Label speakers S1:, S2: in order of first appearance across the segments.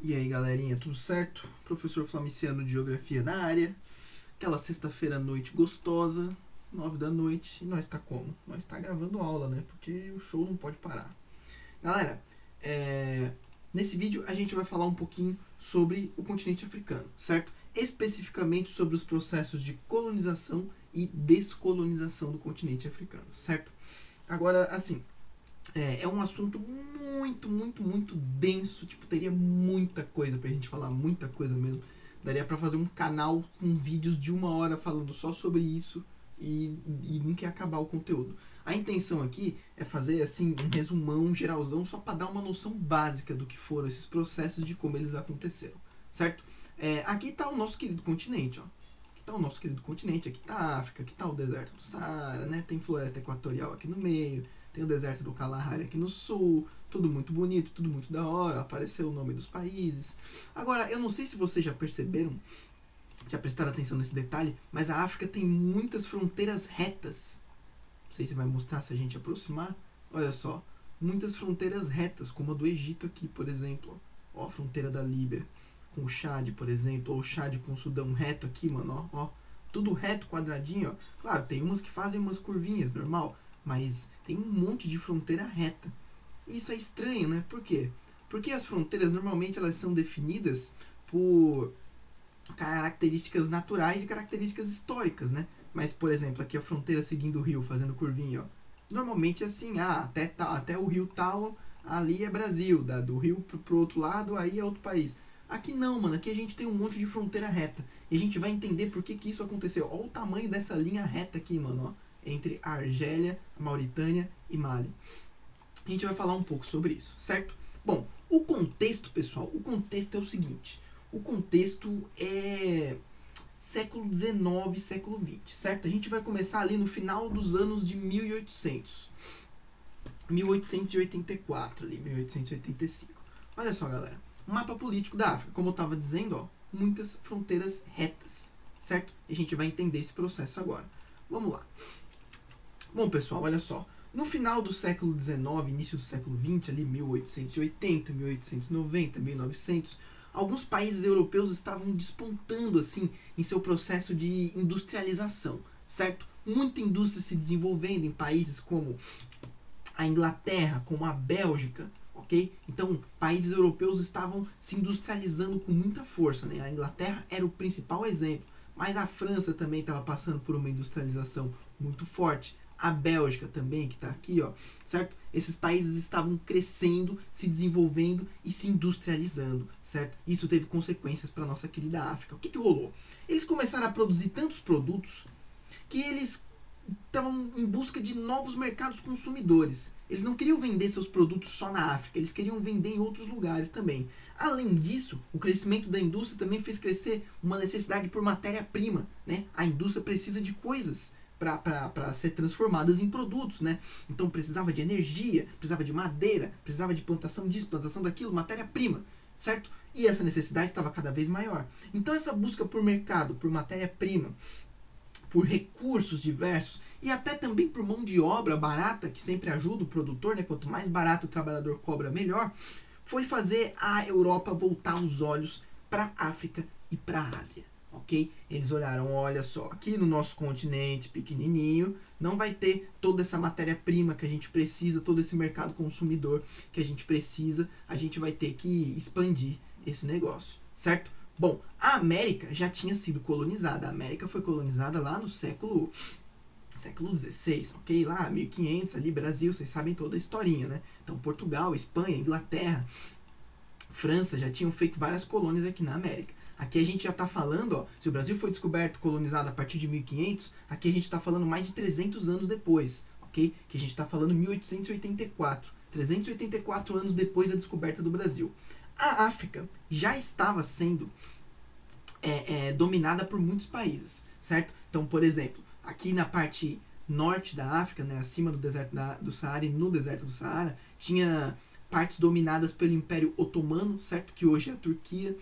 S1: E aí galerinha, tudo certo? Professor Flamiciano de Geografia na área. Aquela sexta-feira à noite gostosa, 9 da noite, e nós tá como? Nós tá gravando aula, né? Porque o show não pode parar. Galera, nesse vídeo a gente vai falar um pouquinho sobre o continente africano, certo? Especificamente sobre os processos de colonização e descolonização do continente africano, certo? Agora, assim, é um assunto muito denso. Tipo, teria muita coisa pra gente falar, muita coisa mesmo. Daria pra fazer um canal com vídeos de 1 hora falando só sobre isso e nunca ia acabar o conteúdo. A intenção aqui é fazer assim um resumão geralzão só para dar uma noção básica do que foram esses processos, de como eles aconteceram, certo? Aqui tá o nosso querido continente, ó. Aqui tá o nosso querido continente, aqui tá a África, aqui tá o deserto do Saara, né? Tem floresta equatorial aqui no meio, tem o deserto do Kalahari aqui no sul, tudo muito bonito, tudo muito da hora, apareceu o nome dos países. Agora, eu não sei se vocês já perceberam, já prestaram atenção nesse detalhe, mas a África tem muitas fronteiras retas. Não sei se vai mostrar se a gente aproximar. Olha só, muitas fronteiras retas, como a do Egito aqui, por exemplo. Ó, a fronteira da Líbia com o Chad, por exemplo, ou o Chad com o Sudão reto aqui, mano, ó. Tudo reto, quadradinho, ó. Claro, tem umas que fazem umas curvinhas, normal, mas tem um monte de fronteira reta. E isso é estranho, né? Por quê? Porque as fronteiras normalmente elas são definidas por características naturais e características históricas, né? Mas, por exemplo, aqui a fronteira seguindo o rio, fazendo curvinha, ó. Normalmente é assim, até o rio tal, ali é Brasil, do rio pro outro lado, aí é outro país. Aqui não, mano, aqui a gente tem um monte de fronteira reta. E a gente vai entender por que isso aconteceu. Olha o tamanho dessa linha reta aqui, mano, ó. Entre a Argélia, a Mauritânia e Mali. A gente vai falar um pouco sobre isso, certo? Bom, o contexto, pessoal, o contexto é o seguinte. O contexto é século XIX, século XX, certo? A gente vai começar ali no final dos anos de 1800. 1884, ali, 1885. Olha só, galera. Mapa político da África. Como eu estava dizendo, ó, muitas fronteiras retas, certo? E a gente vai entender esse processo agora. Vamos lá. Bom, pessoal, olha só. No final do século XIX, início do século XX, ali 1880, 1890, 1900, alguns países europeus estavam despontando assim em seu processo de industrialização, certo? Muita indústria se desenvolvendo em países como a Inglaterra, como a Bélgica, ok? Então, países europeus estavam se industrializando com muita força, né? A Inglaterra era o principal exemplo, mas a França também estava passando por uma industrialização muito forte. A Bélgica também, que está aqui, ó, certo? Esses países estavam crescendo, se desenvolvendo e se industrializando, certo? Isso teve consequências para a nossa querida África. O que rolou? Eles começaram a produzir tantos produtos que eles estavam em busca de novos mercados consumidores. Eles não queriam vender seus produtos só na África, eles queriam vender em outros lugares também. Além disso, o crescimento da indústria também fez crescer uma necessidade por matéria-prima, né? A indústria precisa de coisas para ser transformadas em produtos, né? Então precisava de energia, precisava de madeira, precisava de plantação disso, plantação daquilo, matéria-prima, certo? E essa necessidade estava cada vez maior. Então essa busca por mercado, por matéria-prima, por recursos diversos e até também por mão de obra barata, que sempre ajuda o produtor, né? Quanto mais barato o trabalhador cobra, melhor, foi fazer a Europa voltar os olhos para a África e para a Ásia. Ok? Eles olharam, olha só, aqui no nosso continente pequenininho não vai ter toda essa matéria-prima que a gente precisa, todo esse mercado consumidor que a gente precisa, a gente vai ter que expandir esse negócio, certo? Bom, a América já tinha sido colonizada. A América foi colonizada lá no século XVI, ok? Lá, 1500, ali, Brasil, vocês sabem toda a historinha, né? Então, Portugal, Espanha, Inglaterra, França já tinham feito várias colônias aqui na América. Aqui a gente já está falando, ó, se o Brasil foi descoberto, colonizado a partir de 1500, aqui a gente está falando mais de 300 anos depois, ok? Que a gente está falando 1884. 384 anos depois da descoberta do Brasil. A África já estava sendo dominada por muitos países, certo? Então, por exemplo, aqui na parte norte da África, né, acima do deserto do Saara e no deserto do Saara, tinha partes dominadas pelo Império Otomano, certo? Que hoje é a Turquia.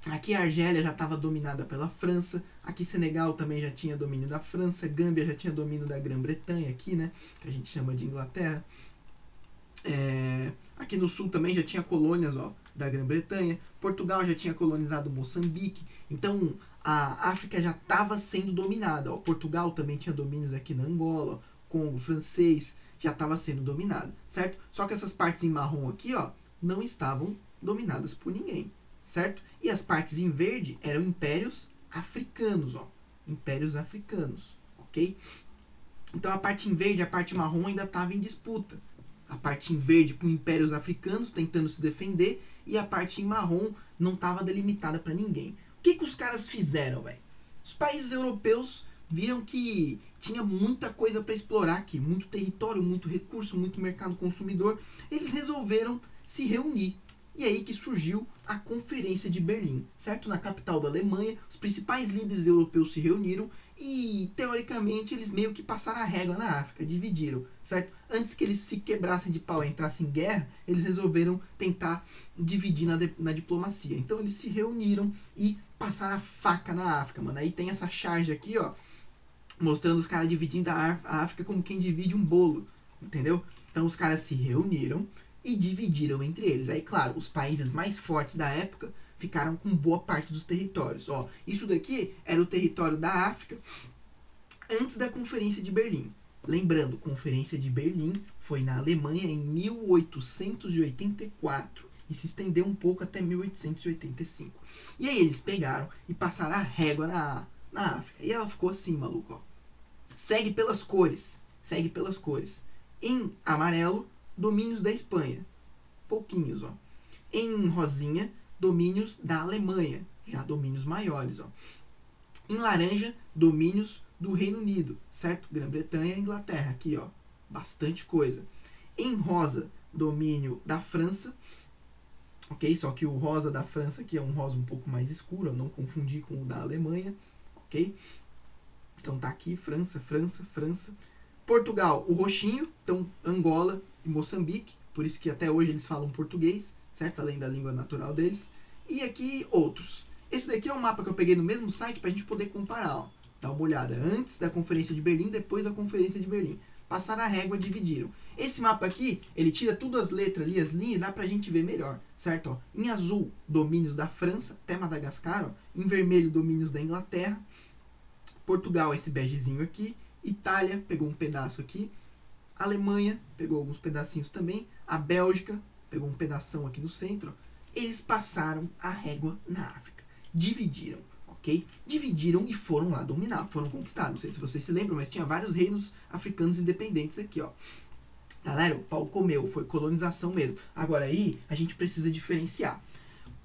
S1: Aqui a Argélia já estava dominada pela França, aqui Senegal também já tinha domínio da França, Gâmbia já tinha domínio da Grã-Bretanha aqui, né, que a gente chama de Inglaterra. Aqui no sul também já tinha colônias, ó, da Grã-Bretanha. Portugal já tinha colonizado Moçambique. Então a África já estava sendo dominada. Ó. Portugal também tinha domínios aqui na Angola, ó, Congo francês já estava sendo dominado, certo? Só que essas partes em marrom aqui, ó, não estavam dominadas por ninguém, certo? E as partes em verde eram impérios africanos, ó, impérios africanos, ok? Então a parte em verde e a parte marrom ainda estava em disputa. A parte em verde com impérios africanos tentando se defender e a parte em marrom não estava delimitada para ninguém. O que os caras fizeram, velho? Os países europeus viram que tinha muita coisa para explorar aqui, muito território, muito recurso, muito mercado consumidor. Eles resolveram se reunir. E aí que surgiu a Conferência de Berlim, certo? Na capital da Alemanha, os principais líderes europeus se reuniram e, teoricamente, eles meio que passaram a régua na África, dividiram, certo? Antes que eles se quebrassem de pau e entrassem em guerra, eles resolveram tentar dividir na diplomacia. Então eles se reuniram e passaram a faca na África, mano. Aí tem essa charge aqui, ó, mostrando os caras dividindo a África como quem divide um bolo, entendeu? Então os caras se reuniram e dividiram entre eles. Aí, claro, os países mais fortes da época ficaram com boa parte dos territórios. Ó, isso daqui era o território da África antes da Conferência de Berlim. Lembrando, Conferência de Berlim foi na Alemanha em 1884 e se estendeu um pouco até 1885. E aí eles pegaram e passaram a régua na África. E ela ficou assim, maluco, ó. Segue pelas cores. Segue pelas cores. Em amarelo, domínios da Espanha. Pouquinhos, ó. Em rosinha, domínios da Alemanha. Já domínios maiores, ó. Em laranja, domínios do Reino Unido, certo? Grã-Bretanha e Inglaterra, aqui, ó. Bastante coisa. Em rosa, domínio da França. Ok? Só que o rosa da França aqui é um rosa um pouco mais escuro, eu não confundi com o da Alemanha. Ok? Então tá aqui, França, França, França. Portugal, o roxinho, então Angola e Moçambique, por isso que até hoje eles falam português, certo? Além da língua natural deles. E aqui outros. Esse daqui é um mapa que eu peguei no mesmo site pra gente poder comparar, ó. Dá uma olhada, antes da Conferência de Berlim, depois da Conferência de Berlim. Passaram a régua, dividiram. Esse mapa aqui, ele tira tudo as letras ali, as linhas, dá pra gente ver melhor, certo? Ó, em azul, domínios da França, até Madagascar, ó. Em vermelho, domínios da Inglaterra. Portugal, esse begezinho aqui. Itália, pegou um pedaço aqui. Alemanha, pegou alguns pedacinhos também. A Bélgica, pegou um pedação aqui no centro. Eles passaram a régua na África. Dividiram, ok? Dividiram e foram lá dominar, foram conquistar. Não sei se vocês se lembram, mas tinha vários reinos africanos independentes aqui, ó. Galera, o pau comeu, foi colonização mesmo. Agora aí, a gente precisa diferenciar.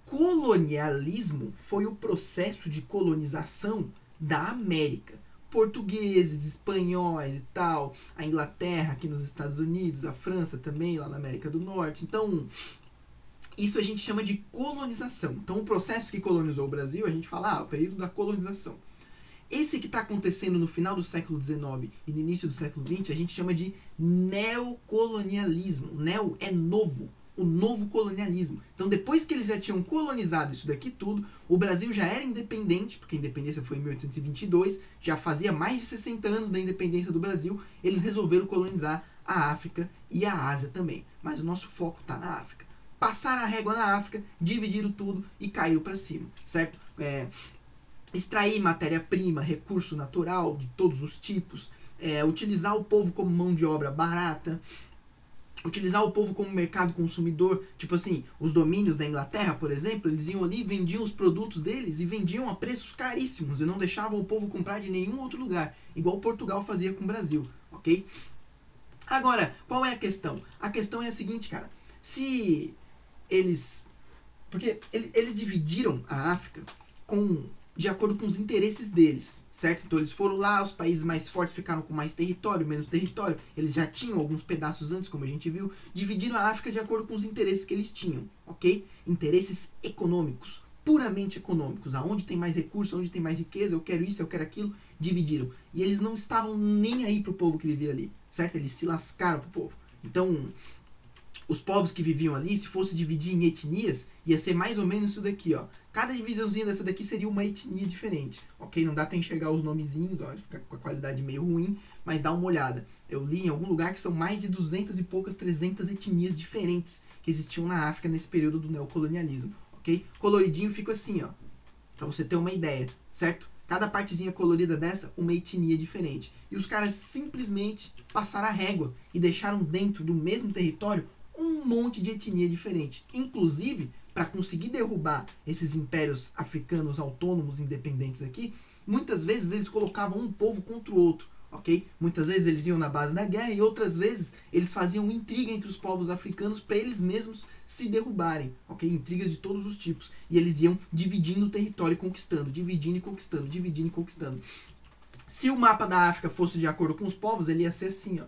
S1: Colonialismo foi o processo de colonização da América. Portugueses, espanhóis e tal, a Inglaterra aqui nos Estados Unidos, a França também lá na América do Norte. Então, isso a gente chama de colonização. Então, o processo que colonizou o Brasil, a gente fala, o período da colonização. Esse que está acontecendo no final do século XIX e no início do século XX, a gente chama de neocolonialismo. Neo é novo. O novo colonialismo. Então, depois que eles já tinham colonizado isso daqui tudo, o Brasil já era independente, porque a independência foi em 1822, já fazia mais de 60 anos da independência do Brasil, eles resolveram colonizar a África e a Ásia também. Mas o nosso foco está na África. Passaram a régua na África, dividiram tudo e caíram para cima, certo? Extrair matéria-prima, recurso natural de todos os tipos, utilizar o povo como mão de obra barata, utilizar o povo como mercado consumidor, tipo assim, os domínios da Inglaterra, por exemplo, eles iam ali, vendiam os produtos deles e vendiam a preços caríssimos e não deixavam o povo comprar de nenhum outro lugar, igual Portugal fazia com o Brasil, ok? Agora, qual é a questão? A questão é a seguinte, cara, se eles... Porque eles dividiram a África de acordo com os interesses deles, certo? Então eles foram lá, os países mais fortes ficaram com mais território, menos território, eles já tinham alguns pedaços antes, como a gente viu, dividiram a África de acordo com os interesses que eles tinham, ok? Interesses econômicos, puramente econômicos, aonde tem mais recursos, onde tem mais riqueza, eu quero isso, eu quero aquilo, dividiram. E eles não estavam nem aí pro povo que vivia ali, certo? Eles se lascaram pro povo. Então, os povos que viviam ali, se fosse dividir em etnias, ia ser mais ou menos isso daqui, ó. Cada divisãozinha dessa daqui seria uma etnia diferente, ok? Não dá pra enxergar os nomezinhos, ó, fica com a qualidade meio ruim, mas dá uma olhada. Eu li em algum lugar que são mais de 200 e poucas, 300 etnias diferentes que existiam na África nesse período do neocolonialismo, ok? Coloridinho fica assim, ó, pra você ter uma ideia, certo? Cada partezinha colorida dessa, uma etnia diferente. E os caras simplesmente passaram a régua e deixaram dentro do mesmo território um monte de etnia diferente. Inclusive, para conseguir derrubar esses impérios africanos autônomos independentes aqui, muitas vezes eles colocavam um povo contra o outro, ok? Muitas vezes eles iam na base da guerra e outras vezes eles faziam intriga entre os povos africanos para eles mesmos se derrubarem, ok? Intrigas de todos os tipos. E eles iam dividindo o território e conquistando, dividindo e conquistando, dividindo e conquistando. Se o mapa da África fosse de acordo com os povos, ele ia ser assim, ó,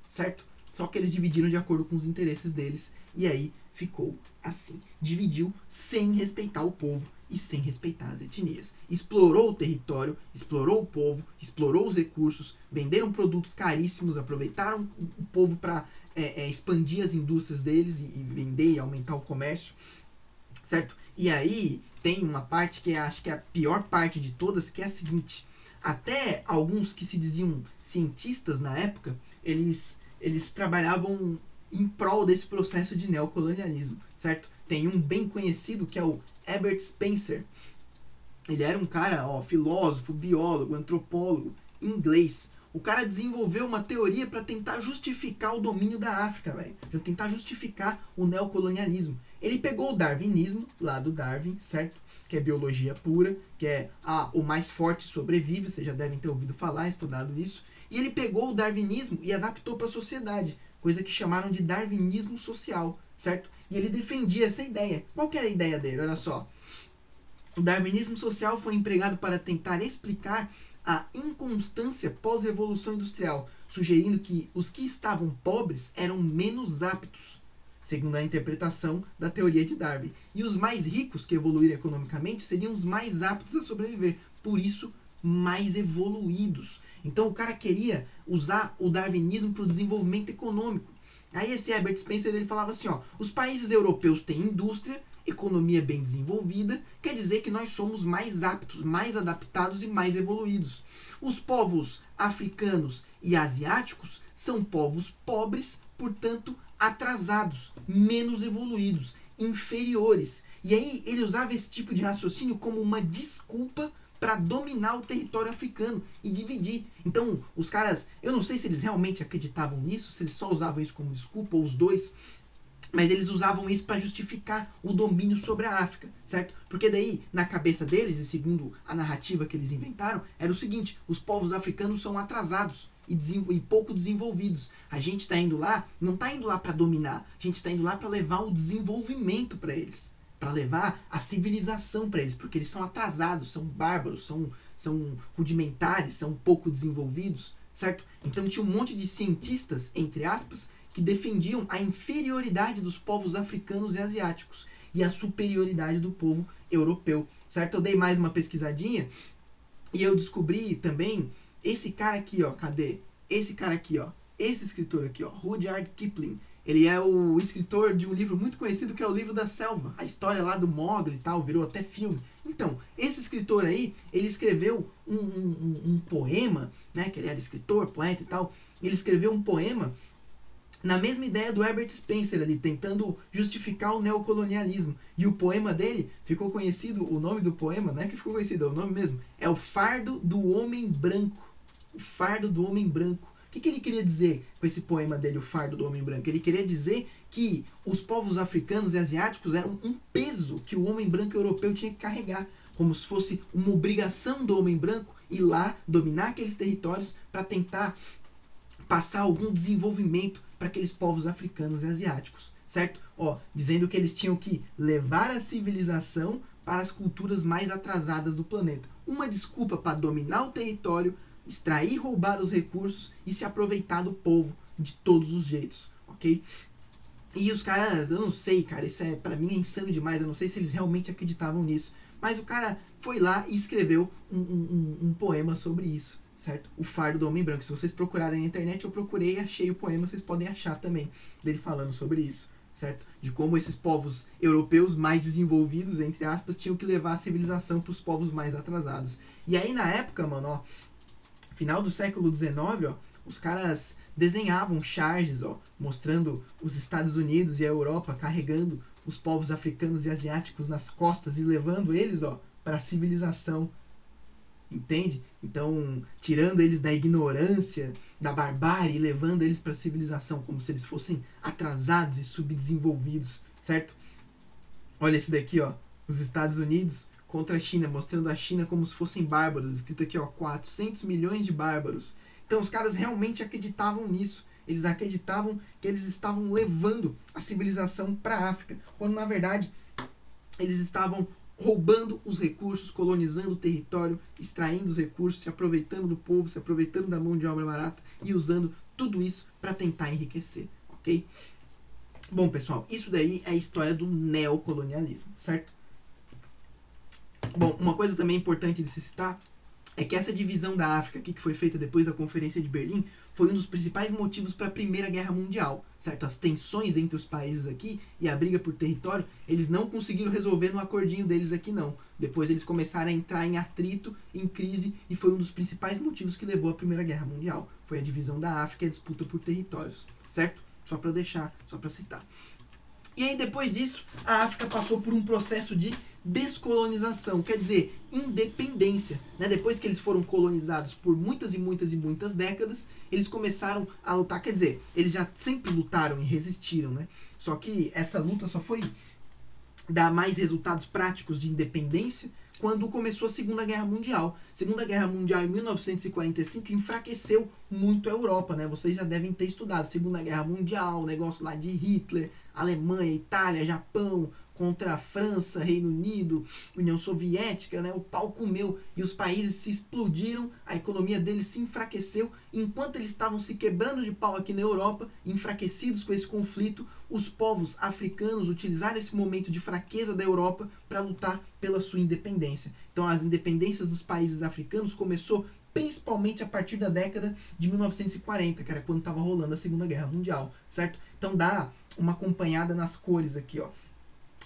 S1: certo? Só que eles dividiram de acordo com os interesses deles e aí ficou assim. Dividiu sem respeitar o povo e sem respeitar as etnias. Explorou o território, explorou o povo, explorou os recursos, venderam produtos caríssimos, aproveitaram o povo para expandir as indústrias deles e vender e aumentar o comércio, certo? E aí tem uma parte que acho que é a pior parte de todas, que é a seguinte: até alguns que se diziam cientistas na época, eles trabalhavam em prol desse processo de neocolonialismo, certo? Tem um bem conhecido que é o Herbert Spencer. Ele era um cara, ó, filósofo, biólogo, antropólogo, inglês. O cara desenvolveu uma teoria para tentar justificar o domínio da África, velho. Tentar justificar o neocolonialismo. Ele pegou o darwinismo, lá do Darwin, certo? Que é biologia pura, que é o mais forte sobrevive, vocês já devem ter ouvido falar, estudado isso. E ele pegou o darwinismo e adaptou para a sociedade, coisa que chamaram de darwinismo social, certo? E ele defendia essa ideia. Qual que era a ideia dele? Olha só. O darwinismo social foi empregado para tentar explicar a inconstância pós-revolução industrial, sugerindo que os que estavam pobres eram menos aptos, segundo a interpretação da teoria de Darwin. E os mais ricos que evoluíram economicamente seriam os mais aptos a sobreviver, por isso mais evoluídos. Então o cara queria usar o darwinismo para o desenvolvimento econômico. Aí esse Herbert Spencer ele falava assim, ó, os países europeus têm indústria, economia bem desenvolvida, quer dizer que nós somos mais aptos, mais adaptados e mais evoluídos. Os povos africanos e asiáticos são povos pobres, portanto atrasados, menos evoluídos, inferiores. E aí ele usava esse tipo de raciocínio como uma desculpa para dominar o território africano e dividir. Então, os caras, eu não sei se eles realmente acreditavam nisso, se eles só usavam isso como desculpa, ou os dois, mas eles usavam isso para justificar o domínio sobre a África, certo? Porque daí, na cabeça deles, e segundo a narrativa que eles inventaram, era o seguinte: os povos africanos são atrasados e pouco desenvolvidos. A gente está indo lá, não está indo lá para dominar, a gente está indo lá para levar o desenvolvimento para eles, para levar a civilização para eles, porque eles são atrasados, são bárbaros, são rudimentares, são pouco desenvolvidos, certo? Então tinha um monte de cientistas, entre aspas, que defendiam a inferioridade dos povos africanos e asiáticos e a superioridade do povo europeu, certo? Eu dei mais uma pesquisadinha e eu descobri também esse cara aqui, ó, cadê? Esse cara aqui, ó, esse escritor aqui, ó, Rudyard Kipling. Ele é o escritor de um livro muito conhecido que é o Livro da Selva. A história lá do Mowgli e tal, virou até filme. Então, esse escritor aí, ele escreveu um poema, né, que ele era escritor, poeta e tal. Ele escreveu um poema na mesma ideia do Herbert Spencer ali, tentando justificar o neocolonialismo. E o poema dele ficou conhecido, o nome do poema, não é que ficou conhecido, é o nome mesmo, é O Fardo do Homem Branco. O Fardo do Homem Branco. O que ele queria dizer com esse poema dele, O Fardo do Homem Branco? Ele queria dizer que os povos africanos e asiáticos eram um peso que o homem branco europeu tinha que carregar, como se fosse uma obrigação do homem branco ir lá, dominar aqueles territórios para tentar passar algum desenvolvimento para aqueles povos africanos e asiáticos, certo? Ó, dizendo que eles tinham que levar a civilização para as culturas mais atrasadas do planeta. Uma desculpa para dominar o território, extrair e roubar os recursos e se aproveitar do povo de todos os jeitos, ok? E os caras, eu não sei, cara, isso pra mim é insano demais, eu não sei se eles realmente acreditavam nisso, mas o cara foi lá e escreveu um poema sobre isso, certo? O Fardo do Homem Branco. Se vocês procurarem na internet, eu procurei e achei o poema, vocês podem achar também, dele falando sobre isso, certo? De como esses povos europeus mais desenvolvidos, entre aspas, tinham que levar a civilização para os povos mais atrasados. E aí na época, mano, ó, final do século XIX, ó, os caras desenhavam charges, ó, mostrando os Estados Unidos e a Europa carregando os povos africanos e asiáticos nas costas e levando eles, ó, para a civilização. Entende? Então, tirando eles da ignorância, da barbárie e levando eles para a civilização como se eles fossem atrasados e subdesenvolvidos, certo? Olha esse daqui, ó, os Estados Unidos contra a China, mostrando a China como se fossem bárbaros, escrito aqui, ó, 400 milhões de bárbaros. Então, os caras realmente acreditavam nisso. Eles acreditavam que eles estavam levando a civilização para a África, quando na verdade eles estavam roubando os recursos, colonizando o território, extraindo os recursos, se aproveitando do povo, se aproveitando da mão de obra barata e usando tudo isso para tentar enriquecer, ok? Bom, pessoal, isso daí é a história do neocolonialismo, certo? Bom, uma coisa também importante de se citar é que essa divisão da África aqui, que foi feita depois da Conferência de Berlim, foi um dos principais motivos para a Primeira Guerra Mundial. Certo? As tensões entre os países aqui e a briga por território, eles não conseguiram resolver no acordinho deles aqui não. Depois eles começaram a entrar em atrito, em crise, e foi um dos principais motivos que levou à Primeira Guerra Mundial. Foi a divisão da África e a disputa por territórios. Certo? Só para deixar, só para citar. E aí depois disso, a África passou por um processo de descolonização, quer dizer, independência. Né? Depois que eles foram colonizados por muitas e muitas e muitas décadas, eles começaram a lutar, quer dizer, eles já sempre lutaram e resistiram, né? Só que essa luta só foi dar mais resultados práticos de independência quando começou a Segunda Guerra Mundial. Segunda Guerra Mundial em 1945 enfraqueceu muito a Europa, né? Vocês já devem ter estudado Segunda Guerra Mundial, o negócio lá de Hitler, Alemanha, Itália, Japão, contra a França, Reino Unido, União Soviética, né? O pau comeu e os países se explodiram, a economia deles se enfraqueceu. Enquanto eles estavam se quebrando de pau aqui na Europa, enfraquecidos com esse conflito, os povos africanos utilizaram esse momento de fraqueza da Europa para lutar pela sua independência. Então as independências dos países africanos começou principalmente a partir da década de 1940, que era quando estava rolando a Segunda Guerra Mundial, certo? Então dá uma acompanhada nas cores aqui, ó.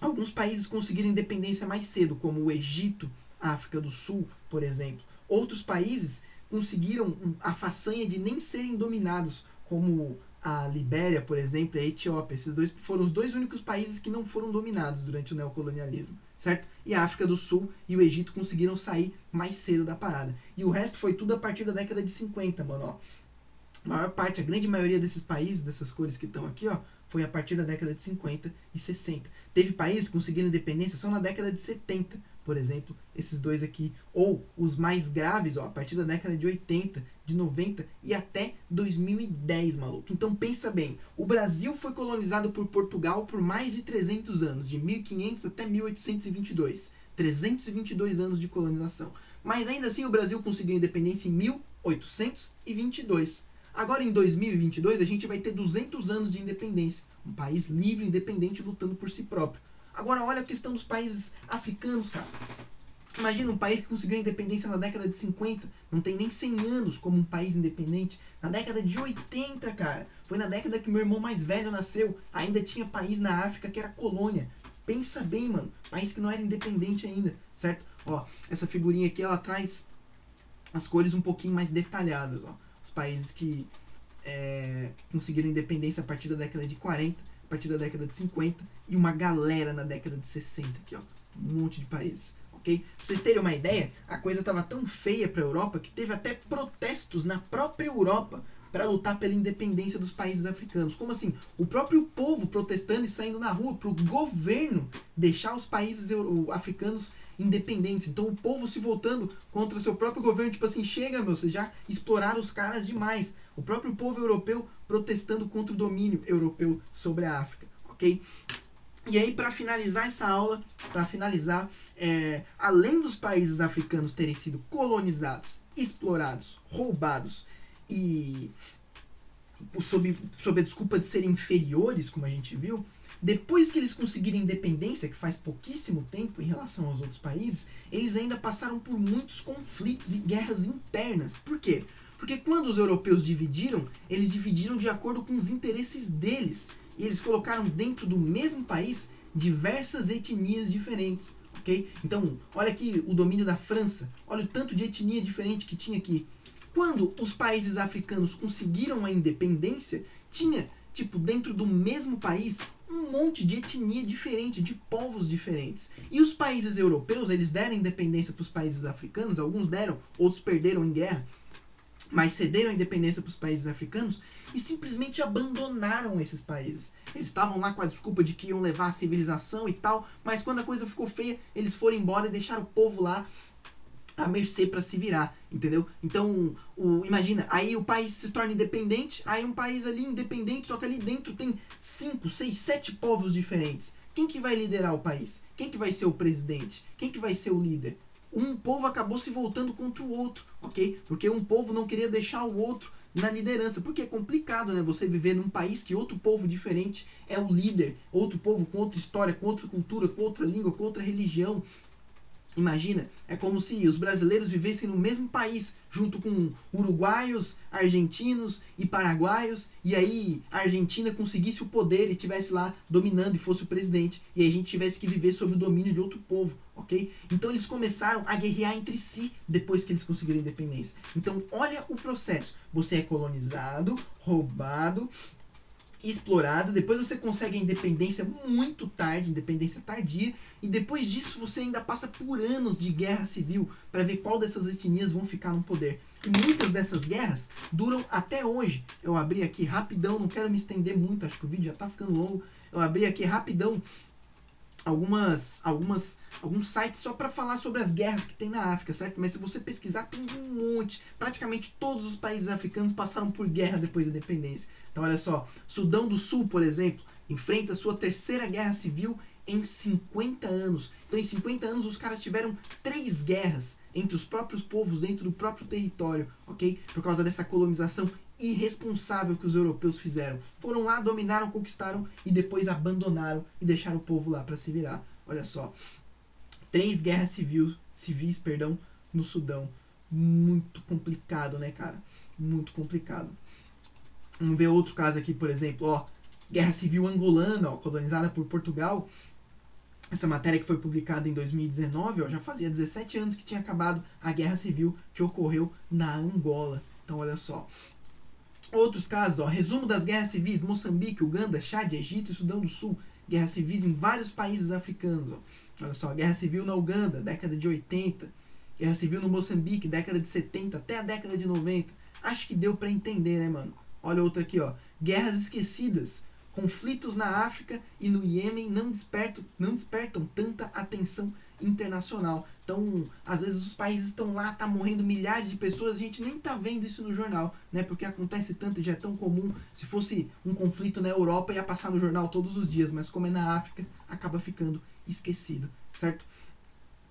S1: Alguns países conseguiram independência mais cedo, como o Egito, a África do Sul, por exemplo. Outros países conseguiram a façanha de nem serem dominados, como a Libéria, por exemplo, e a Etiópia. Esses dois foram os dois únicos países que não foram dominados durante o neocolonialismo, certo? E a África do Sul e o Egito conseguiram sair mais cedo da parada. E o resto foi tudo a partir da década de 50, mano, ó. A maior parte, a grande maioria desses países, dessas cores que estão aqui, ó, foi a partir da década de 50 e 60. Teve países que conseguiram independência só na década de 70, por exemplo, esses dois aqui. Ou os mais graves, ó, a partir da década de 80, de 90 e até 2010, maluco. Então pensa bem, o Brasil foi colonizado por Portugal por mais de 300 anos, de 1500 até 1822. 322 anos de colonização. Mas ainda assim o Brasil conseguiu independência em 1822. Agora em 2022 a gente vai ter 200 anos de independência. Um país livre, independente, lutando por si próprio. Agora olha a questão dos países africanos, cara. Imagina um país que conseguiu a independência na década de 50, não tem nem 100 anos como um país independente. Na década de 80, cara, foi na década que meu irmão mais velho nasceu, ainda tinha país na África que era colônia. Pensa bem, mano, país que não era independente ainda, certo? Ó, essa figurinha aqui, ela traz as cores um pouquinho mais detalhadas, ó. Os países que conseguiram independência a partir da década de 40, a partir da década de 50 e uma galera na década de 60 aqui, ó. Um monte de países, ok? Pra vocês terem uma ideia, a coisa estava tão feia pra Europa que teve até protestos na própria Europa para lutar pela independência dos países africanos. Como assim? O próprio povo protestando e saindo na rua para o governo deixar os países africanos independentes. Então o povo se voltando contra o seu próprio governo, tipo assim, chega, meu, vocês já exploraram os caras demais. O próprio povo europeu protestando contra o domínio europeu sobre a África, ok? E aí, para finalizar essa aula, além dos países africanos terem sido colonizados, explorados, roubados e sob a desculpa de serem inferiores, como a gente viu, depois que eles conseguiram independência, que faz pouquíssimo tempo em relação aos outros países, eles ainda passaram por muitos conflitos e guerras internas. Por quê? Porque quando os europeus dividiram, eles dividiram de acordo com os interesses deles. E eles colocaram dentro do mesmo país diversas etnias diferentes, ok? Então, olha aqui o domínio da França, olha o tanto de etnia diferente que tinha aqui. Quando os países africanos conseguiram a independência, tinha, tipo, dentro do mesmo país, um monte de etnia diferente, de povos diferentes. E os países europeus, eles deram independência para os países africanos, alguns deram, outros perderam em guerra, mas cederam a independência para os países africanos e simplesmente abandonaram esses países. Eles estavam lá com a desculpa de que iam levar a civilização e tal, mas quando a coisa ficou feia, eles foram embora e deixaram o povo lá à mercê para se virar, entendeu? Então, imagina, aí o país se torna independente, aí um país ali independente, só que ali dentro tem 5, 6, 7 povos diferentes. Quem que vai liderar o país? Quem que vai ser o presidente? Quem que vai ser o líder? Um povo acabou se voltando contra o outro, ok? Porque um povo não queria deixar o outro na liderança, porque é complicado, né? Você viver num país que outro povo diferente é o líder, outro povo com outra história, com outra cultura, com outra língua, com outra religião. Imagina, é como se os brasileiros vivessem no mesmo país, junto com uruguaios, argentinos e paraguaios, e aí a Argentina conseguisse o poder e estivesse lá dominando e fosse o presidente, e aí a gente tivesse que viver sob o domínio de outro povo, ok? Então eles começaram a guerrear entre si depois que eles conseguiram a independência. Então olha o processo, você é colonizado, roubado, explorado, depois você consegue a independência muito tarde, independência tardia, e depois disso você ainda passa por anos de guerra civil para ver qual dessas etnias vão ficar no poder. E muitas dessas guerras duram até hoje. Eu abri aqui rapidão, não quero me estender muito, acho que o vídeo já está ficando longo. Eu abri aqui rapidão alguns sites só para falar sobre as guerras que tem na África, certo? Mas se você pesquisar, tem um monte. Praticamente todos os países africanos passaram por guerra depois da independência. Então olha só, Sudão do Sul, por exemplo, enfrenta sua terceira guerra civil em 50 anos. Então em 50 anos os caras tiveram 3 guerras entre os próprios povos dentro do próprio território, ok? Por causa dessa colonização irresponsável que os europeus fizeram. Foram lá, dominaram, conquistaram e depois abandonaram e deixaram o povo lá para se virar. Olha só, 3 guerras civis no Sudão. Muito complicado, né, cara? Muito complicado. Vamos ver outro caso aqui, por exemplo, ó, Guerra Civil Angolana, ó, colonizada por Portugal. Essa matéria que foi publicada em 2019, ó, já fazia 17 anos que tinha acabado a guerra civil que ocorreu na Angola. Então, olha só. Outros casos, ó, resumo das guerras civis: Moçambique, Uganda, Chad, Egito e Sudão do Sul. Guerras civis em vários países africanos. Ó. Olha só, guerra civil na Uganda, década de 80. Guerra civil no Moçambique, década de 70 até a década de 90. Acho que deu pra entender, né, mano? Olha outra aqui, ó. Guerras esquecidas. Conflitos na África e no Iêmen não despertam tanta atenção internacional. Então, às vezes os países estão lá, tá morrendo milhares de pessoas, a gente nem tá vendo isso no jornal, né? Porque acontece tanto e já é tão comum. Se fosse um conflito na Europa, ia passar no jornal todos os dias, mas como é na África, acaba ficando esquecido, certo?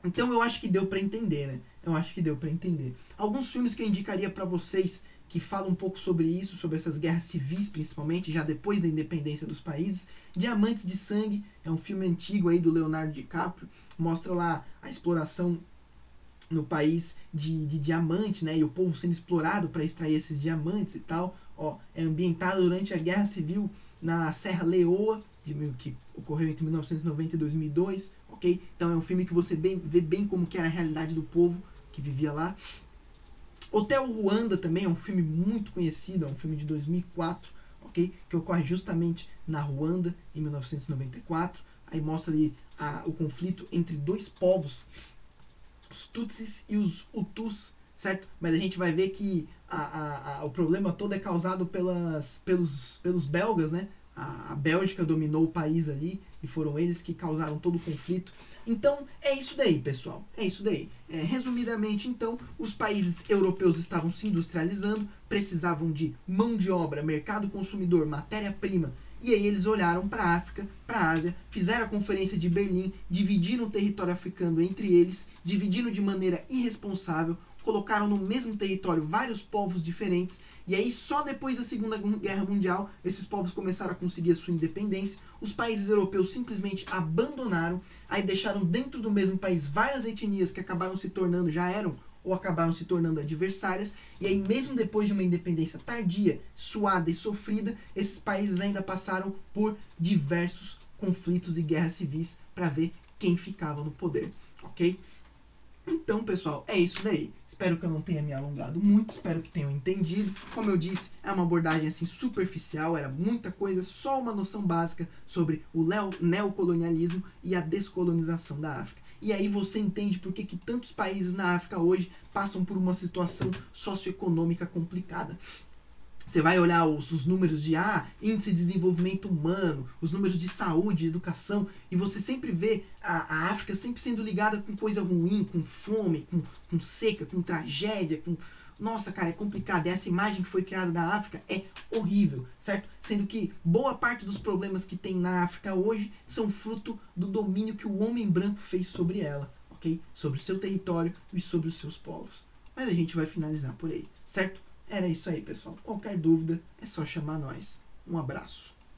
S1: Então eu acho que deu pra entender, né? Eu acho que deu pra entender. Alguns filmes que eu indicaria pra vocês que fala um pouco sobre isso, sobre essas guerras civis principalmente, já depois da independência dos países. Diamantes de Sangue é um filme antigo aí do Leonardo DiCaprio, mostra lá a exploração no país de diamante, né, e o povo sendo explorado para extrair esses diamantes e tal. Ó, é ambientado durante a Guerra Civil na Serra Leoa, que ocorreu entre 1990 e 2002, ok? Então é um filme que você vê bem como que era a realidade do povo que vivia lá. Hotel Ruanda também é um filme muito conhecido, é um filme de 2004, ok? Que ocorre justamente na Ruanda, em 1994. Aí mostra ali o conflito entre 2 povos, os Tutsis e os Hutus, certo? Mas a gente vai ver que o problema todo é causado pelos belgas, né? A Bélgica dominou o país ali e foram eles que causaram todo o conflito. Então é isso daí, pessoal, é isso daí. Resumidamente, então, os países europeus estavam se industrializando, precisavam de mão de obra, mercado consumidor, matéria-prima, e aí eles olharam para a África, para a Ásia, fizeram a Conferência de Berlim, dividiram o território africano entre eles, dividiram de maneira irresponsável, colocaram no mesmo território vários povos diferentes, e aí só depois da Segunda Guerra Mundial esses povos começaram a conseguir a sua independência. Os países europeus simplesmente abandonaram, aí deixaram dentro do mesmo país várias etnias que acabaram se tornando, já eram ou acabaram se tornando adversárias, e aí mesmo depois de uma independência tardia, suada e sofrida, esses países ainda passaram por diversos conflitos e guerras civis para ver quem ficava no poder, ok? Então, pessoal, é isso daí. Espero que eu não tenha me alongado muito, espero que tenham entendido. Como eu disse, é uma abordagem assim superficial, era muita coisa, só uma noção básica sobre o neocolonialismo e a descolonização da África. E aí você entende por que tantos países na África hoje passam por uma situação socioeconômica complicada. Você vai olhar os números de índice de desenvolvimento humano, os números de saúde, educação, e você sempre vê a África sempre sendo ligada com coisa ruim, com fome, com seca, com tragédia, com... Nossa, cara, é complicado. Essa imagem que foi criada da África é horrível, certo? Sendo que boa parte dos problemas que tem na África hoje são fruto do domínio que o homem branco fez sobre ela, ok? Sobre o seu território e sobre os seus povos. Mas a gente vai finalizar por aí, certo? Era isso aí, pessoal. Qualquer dúvida é só chamar nós. Um abraço.